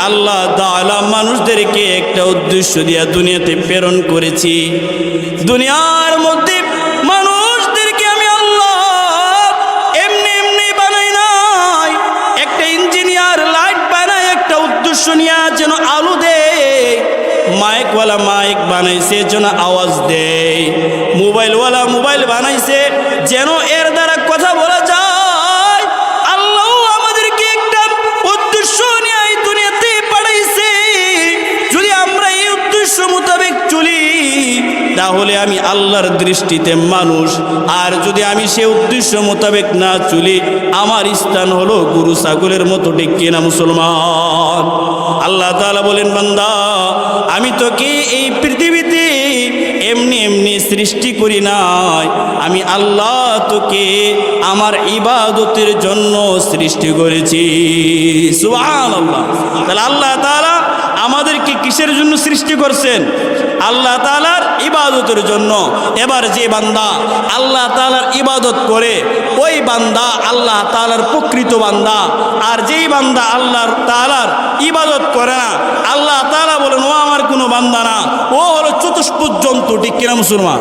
আল্লাহ তাআলা মানুষদেরকে একটা উদ্দেশ্য দিয়া দুনিয়াতে প্রেরণ করেছি। দুনিয়ার মধ্যে মানুষদেরকে আমি আল্লাহ এমনি এমনি বানাই নাই। একটা ইঞ্জিনিয়ার লাইট বানায় একটা উদ্দেশ্য নিয়ে যেন আলো দেয়, মাইকওয়ালা মাইক বানাইছে যেন আওয়াজ দেয়, মোবাইলওয়ালা মোবাইল বানাইছে যেন এর দ্বারা কথা বলা যায়। আল্লাহ আমাদেরকে একটা উদ্দেশ্য নিয়ে এই দুনিয়াতে পাঠাইছে। যদি আমরা এই উদ্দেশ্য মোতাবেক চলি তাহলে আমি আল্লাহর দৃষ্টিতে মানুষ, আর যদি আমি সে উদ্দেশ্য মোতাবেক না চলি আমার স্থান হলো গরু ছাগলের মতো। ঠিক কিনা মুসলমান? আল্লাহ তাআলা বলেন, বান্দা আমি তোকে এই পৃথিবীতে এমনি এমনি সৃষ্টি করি নাই, আমি আল্লাহ তোকে আমার ইবাদতের জন্য সৃষ্টি করেছি। সুবহানাল্লাহ। তাহলে আল্লাহ তাআলা আমাদেরকে কিসের জন্য সৃষ্টি করছেন? আল্লাহ তাআলার ইবাদতের জন্য। এবার যে বান্দা আল্লাহ তাআলার ইবাদত করে ওই বান্দা আল্লাহ তাআলার প্রকৃত বান্দা, আর যেই বান্দা আল্লাহ তাআলার ইবাদত করে না আল্লাহ তাআলা বলেন ও আমার কোনো বান্দা না, ও হলো চতুষ্পদ জন্তু। ঠিক কিনা মুসলমান?